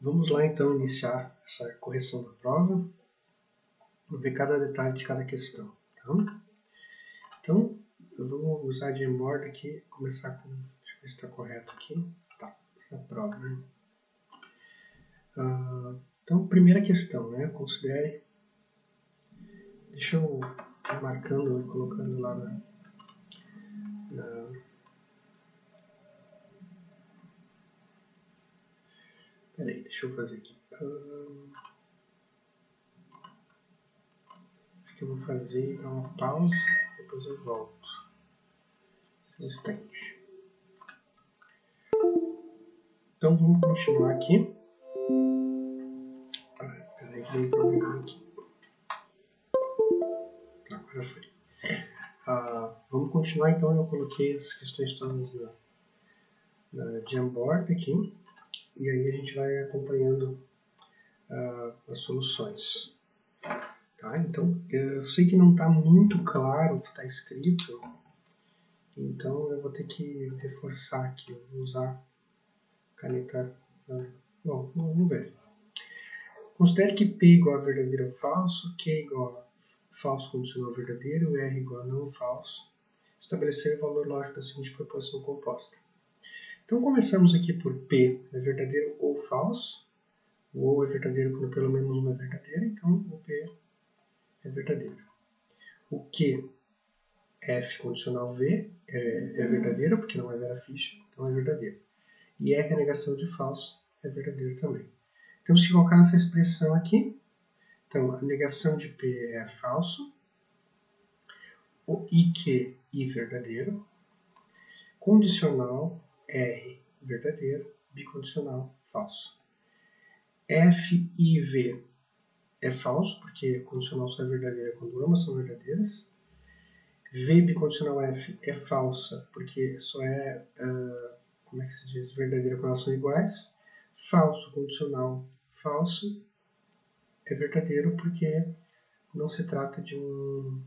Vamos lá então iniciar essa correção da prova. Vou ver cada detalhe de cada questão. Tá? Então, eu vou usar de Jamboard aqui, começar com... Deixa eu ver se está correto aqui. Tá, essa é a prova, né? Então, primeira questão, né? Considere... Deixa eu ir marcando e colocando lá na... Peraí, deixa eu fazer aqui. Acho que eu vou fazer, dar uma pausa, depois eu volto. Só um instante. Então vamos continuar aqui. Peraí que deu um problema aqui. Agora foi. Vamos continuar então. Eu coloquei as questões todas na Jamboard aqui. E aí a gente vai acompanhando as soluções. Tá? Então, eu sei que não está muito claro o que está escrito, então eu vou ter que reforçar aqui. Eu vou usar caneta. Bom, vamos ver. Considere que P igual a verdadeiro ou falso, Q igual a falso condicional verdadeiro, R igual a não falso. Estabelecer o valor lógico da seguinte proposição composta. Então, começamos aqui por P é verdadeiro ou falso. O ou é verdadeiro quando pelo menos uma é verdadeira, então o P é verdadeiro. O Q, F condicional V, é verdadeiro, porque não é Vera Fischer, então é verdadeiro. E R, a negação de falso, é verdadeiro também. Temos que colocar nessa expressão aqui. Então, a negação de P é falso. O IQ, I verdadeiro. Condicional, R verdadeiro. Bicondicional, falso. F e V é falso, porque condicional só é verdadeira quando ambas são verdadeiras. V bicondicional F é falsa, porque só é, como é que se diz, verdadeira quando elas são iguais. Falso condicional falso é verdadeiro porque não se trata de um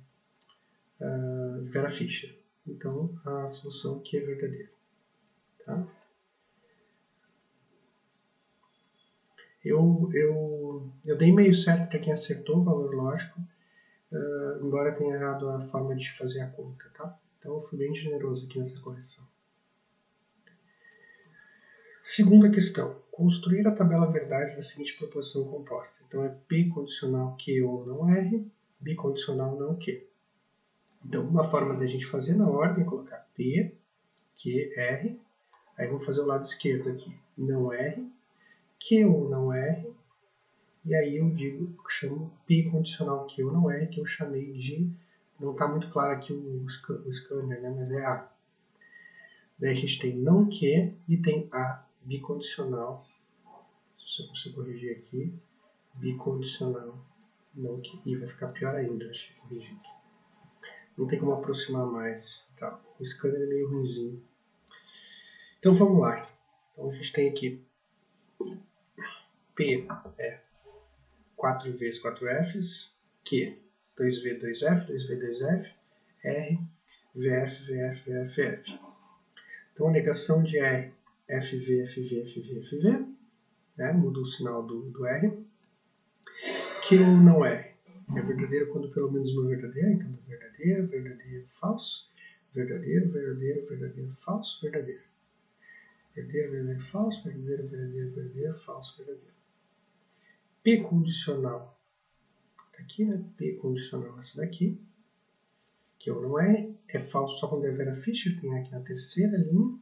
Vera Fischer. Então, a solução aqui é verdadeira. Tá? Eu dei meio certo para quem acertou o valor lógico, embora tenha errado a forma de fazer a conta. Tá? Então, eu fui bem generoso aqui nessa correção. Segunda questão. Construir a tabela verdade da seguinte proposição composta. Então, é P condicional Q ou não R, B condicional não Q. Então, uma forma da gente fazer na ordem é colocar P, Q, R. Aí vamos fazer o lado esquerdo aqui. Não R, Q ou não R. E aí eu chamo P condicional Q ou não R, que eu chamei de... Não está muito claro aqui o scanner, né? Mas é A. Daí a gente tem não Q e tem A bicondicional. Se eu consigo corrigir aqui, bicondicional não Q. E vai ficar pior ainda, acho que corrigir aqui. Não tem como aproximar mais. Tá. O scanner é meio ruimzinho. Então vamos lá. Então a gente tem aqui P é 4 vezes 4Fs, Q 2V, 2F, 2V, 2F, R, VF, VF, VF, VF. Então a negação de R, FV, FV, FV, FV, né? Muda o sinal do R. Q não R. É verdadeiro quando pelo menos uma é verdadeira, então verdadeiro, verdadeiro, falso, verdadeiro, verdadeiro, verdadeiro, falso, verdadeiro. Verdadeiro, verdadeiro, falso, verdadeiro, verdadeiro, verdadeiro, falso, verdadeiro. P condicional. Tá aqui, né? P condicional, essa daqui. Que ou não é falso só quando é Vera Fischer, tem aqui na terceira linha.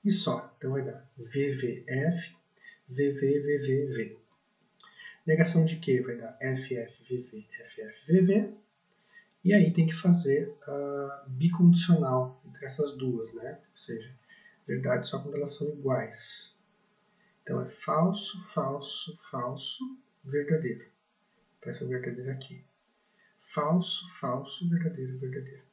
E só. Então vai dar VVF, VV, VV, V. Negação de Q vai dar FF, VV, FF, VV. E aí tem que fazer a bicondicional entre essas duas, né? Ou seja, verdade só quando elas são iguais. Então é falso, falso, falso, verdadeiro. Peça o verdadeiro aqui. Falso, falso, verdadeiro, verdadeiro.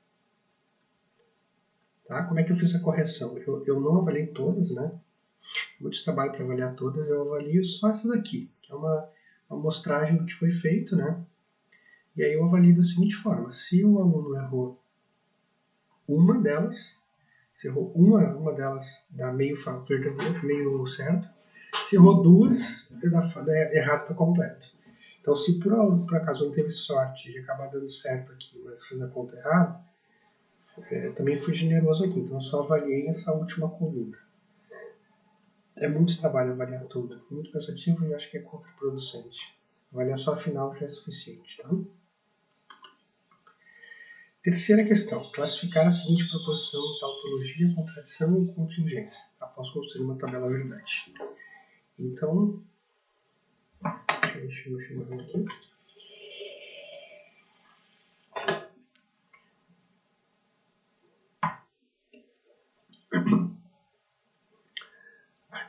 Tá? Como é que eu fiz a correção? Eu não avaliei todas, né? Muito trabalho para avaliar todas, eu avalio só essa daqui, que é uma amostragem do que foi feito, né? E aí eu avalio da seguinte forma: se o aluno errou uma delas, se errou uma delas dá meio verdadeiro, meio certo, Se errou duas, é errado por completo. Então, se por acaso não teve sorte de acabar dando certo aqui, mas fez a conta errada, também fui generoso aqui. Então, eu só avaliei essa última coluna. É muito trabalho avaliar tudo, muito cansativo e acho que é contraproducente. Avaliar só a final já é suficiente, tá? Terceira questão. Classificar a seguinte proposição em tautologia, contradição ou contingência, após construir uma tabela verdade. Então, deixa eu chamar aqui.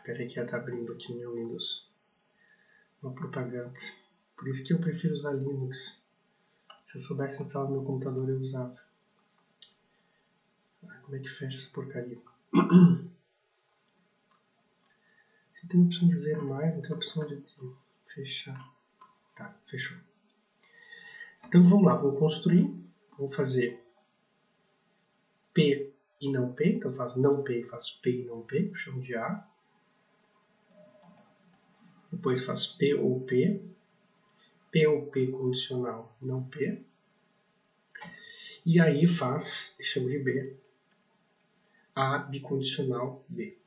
Peraí que já está abrindo aqui no meu Windows uma propaganda. Por isso que eu prefiro usar Linux. Se eu soubesse instalar no meu computador, eu usava. Como é que fecha essa porcaria? Você tem a opção de ver mais, não tem a opção de fechar. Tá, fechou. Então vamos lá, vou construir. Vou fazer P e não P. Então eu faço não P e faço P e não P. Chamo de A. Depois faço P ou P. P ou P condicional não P. E aí chamo de B. A bicondicional B.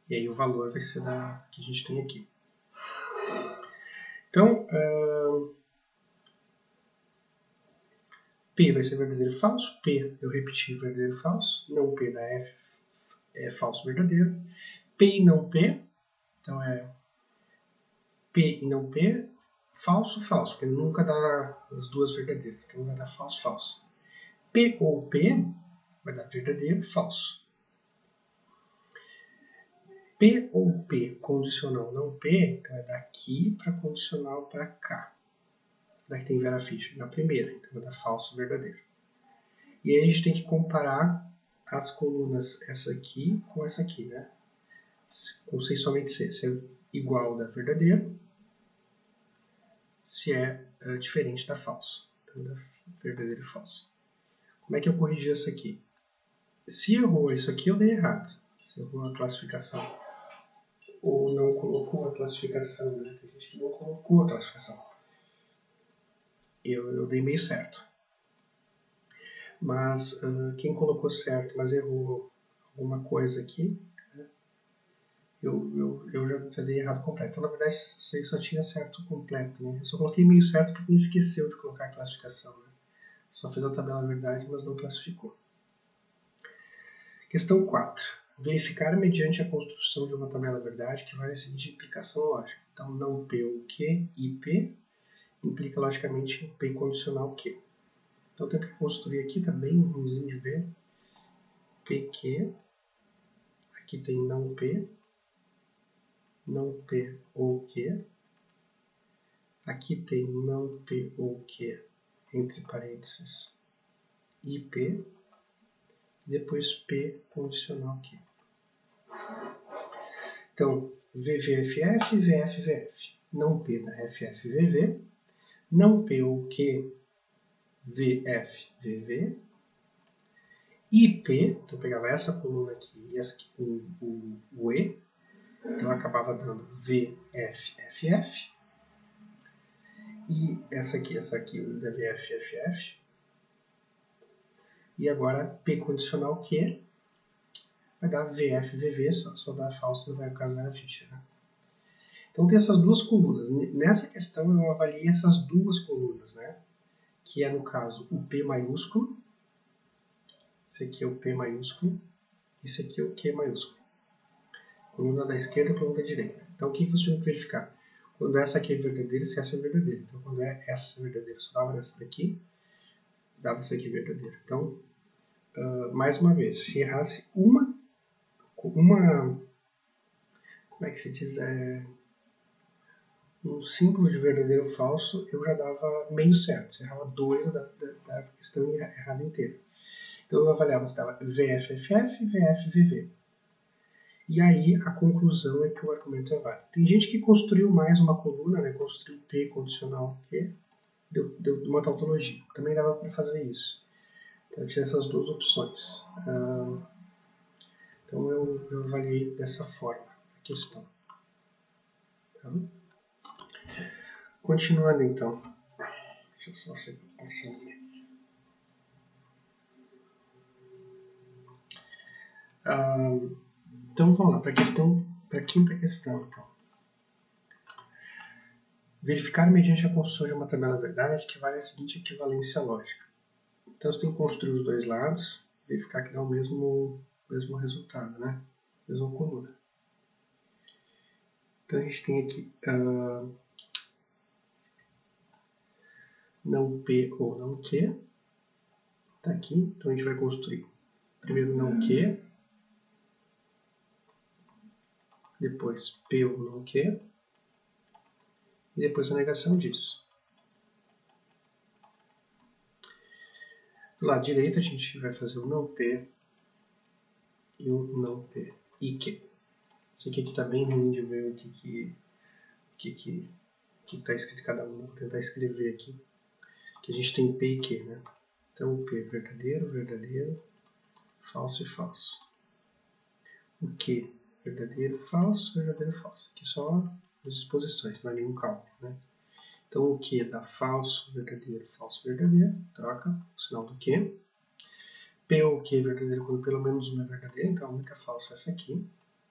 E aí o valor vai ser da que a gente tem aqui. Então, P vai ser verdadeiro e falso. P, eu repeti, verdadeiro e falso. Não P da F é falso verdadeiro. P e não P. Então é P e não P. Falso, falso. Porque nunca dá as duas verdadeiras. Então vai dar falso, falso. P ou P vai dar verdadeiro, falso. P ou P condicional não P, então é daqui para condicional para cá. Daqui tem Vera Fischer na primeira, então vai dar falso verdadeiro. E aí a gente tem que comparar as colunas, essa aqui com essa aqui, né? Com se somente se é igual da verdadeira, se é diferente da falso. Então, da verdadeiro e falso. Como é que eu corrigi isso aqui? Se errou isso aqui, eu dei errado. Se errou a classificação. Ou não colocou a classificação, né? Tem gente que não colocou a classificação. Eu dei meio certo. Mas quem colocou certo, mas errou alguma coisa aqui, né? eu já dei errado completo. Então, na verdade, isso aí só tinha certo completo. Né? Eu só coloquei meio certo porque me esqueceu de colocar a classificação. Né? Só fez a tabela verdade, mas não classificou. Questão 4. Verificar mediante a construção de uma tabela verdade que vai na seguinte implicação lógica. Então, não P ou Q e P implica logicamente P condicional Q. Então, tem que construir aqui, tá bem ruimzinho de ver. PQ, aqui tem não P ou Q. Aqui tem não P ou Q, entre parênteses, IP. Depois P condicional Q. Então, VVFF, VFVF. Não P da FFVV. Não P ou Q, VFVV. IP, então eu pegava essa coluna aqui e essa aqui com o E. Então eu acabava dando VFFF. E essa aqui o da VFFF. E agora P condicional Q vai dar VFVV, só dá falso, não vai no caso da Fischer. Né? Então tem essas duas colunas. Nessa questão eu avaliei essas duas colunas, né? Que é no caso o P maiúsculo, esse aqui é o P maiúsculo, esse aqui é o Q maiúsculo. Coluna da esquerda e coluna da direita. Então o que você tem que verificar? Quando essa aqui é verdadeira, se essa é verdadeira. Então quando essa é verdadeira, só dava nessa daqui, dava essa aqui verdadeira. Então, mais uma vez, se errasse uma, como é que se diz, um símbolo de verdadeiro ou falso, eu já dava meio certo. Se errava dois da questão errada inteira. Então eu avaliava se dava VFFF, VFVV. E aí a conclusão é que o argumento é válido. Tem gente que construiu mais uma coluna, né? Construiu P condicional Q, deu uma tautologia. Também dava para fazer isso. Então eu tinha essas duas opções. Então eu avaliei dessa forma. questão. Tá? Continuando então. Deixa eu só separar aqui. Então vamos lá para a quinta questão. Então. Verificar mediante a construção de uma tabela verdade que vale a seguinte equivalência lógica. Então você tem que construir os dois lados, verificar que dá o mesmo resultado, né? Mesma coluna. Então a gente tem aqui não P ou não Q. Tá aqui, então a gente vai construir primeiro não Q, depois P ou não Q, e depois a negação disso. Do lado direito a gente vai fazer o não P e o não P e Q. Esse aqui está bem ruim de ver o que está escrito em cada um. Vou tentar escrever aqui. Que a gente tem P e Q, né? Então o P é verdadeiro, verdadeiro, falso e falso. O Q, verdadeiro, falso, falso. Aqui só as disposições, não é nenhum cálculo, né? Então o Q dá falso, verdadeiro, troca o sinal do Q. P ou Q é verdadeiro quando pelo menos uma é verdadeira, então a única falsa é essa aqui.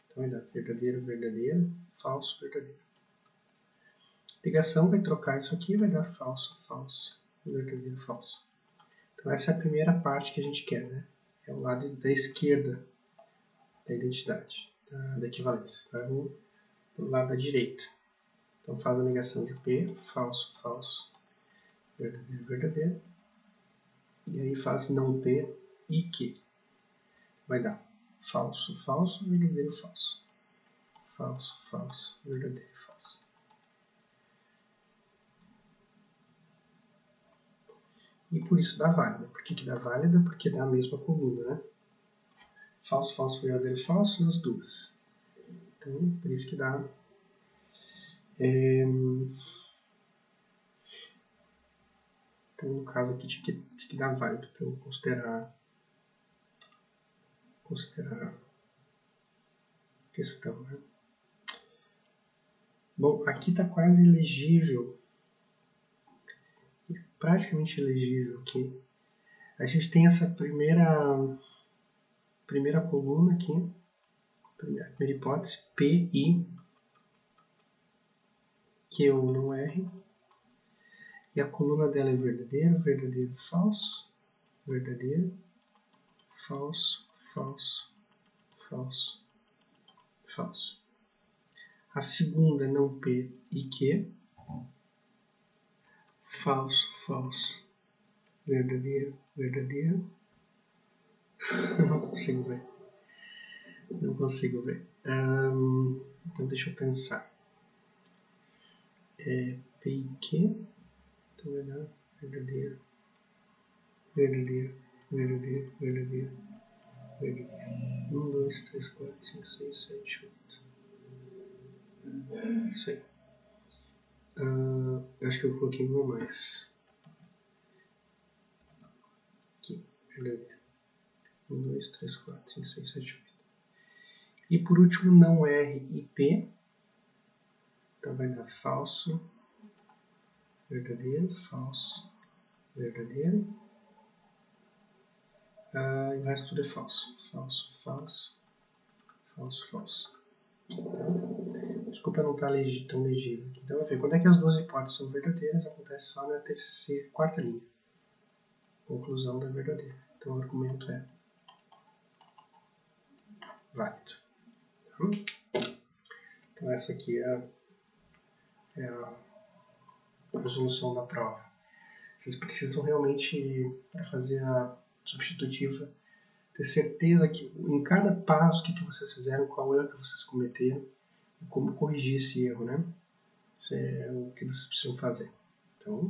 Então vai dar verdadeiro, verdadeiro, falso, verdadeiro. Ligação vai trocar isso aqui e vai dar falso, falso, verdadeiro, falso. Então essa é a primeira parte que a gente quer, né? É o lado da esquerda da identidade, da equivalência. Vai para o lado da direita. Então faz a negação de P, falso, falso, verdadeiro, verdadeiro. E aí faz não P e Q. Vai dar falso, falso, verdadeiro, falso. Falso, falso, verdadeiro, falso. E por isso dá válida. Por que dá válida? Porque dá a mesma coluna, né? Falso, falso, verdadeiro, falso nas duas. Então, por isso que dá... Então, no caso aqui, tinha que dar válido para eu considerar a questão, né? Bom, aqui está quase ilegível. Praticamente ilegível aqui. A gente tem essa primeira coluna aqui, primeira hipótese, P, I, Q ou não R. E a coluna dela é verdadeiro, verdadeiro, falso, verdadeiro, falso, falso, falso, falso. A segunda não P e Q, falso, falso, verdadeiro, verdadeiro. Não consigo ver. Não consigo ver. Então deixa eu pensar. P e Q. Então vai dar verdadeiro, verdadeiro, verdadeiro, verdadeiro, verdadeiro. 1, 2, 3, 4, 5, 6, 7, 8. Isso aí. Acho que eu coloquei uma mais. Aqui, verdadeiro. 1, 2, 3, 4, 5, 6, 7, 8. E por último, não R e P. Então vai dar falso, verdadeiro, falso, verdadeiro. E o resto tudo é falso. Falso, falso, falso, falso. Então, desculpa não estar tão legível aqui. Então, vai ver, quando é que as duas hipóteses são verdadeiras, acontece só na quarta linha. Conclusão da verdadeira. Então, o argumento é válido. Então, essa aqui é a resolução da prova. Vocês precisam realmente, para fazer a substitutiva, ter certeza que em cada passo que vocês fizeram, qual erro que vocês cometeram e como corrigir esse erro, né? Isso é o que vocês precisam fazer. Então,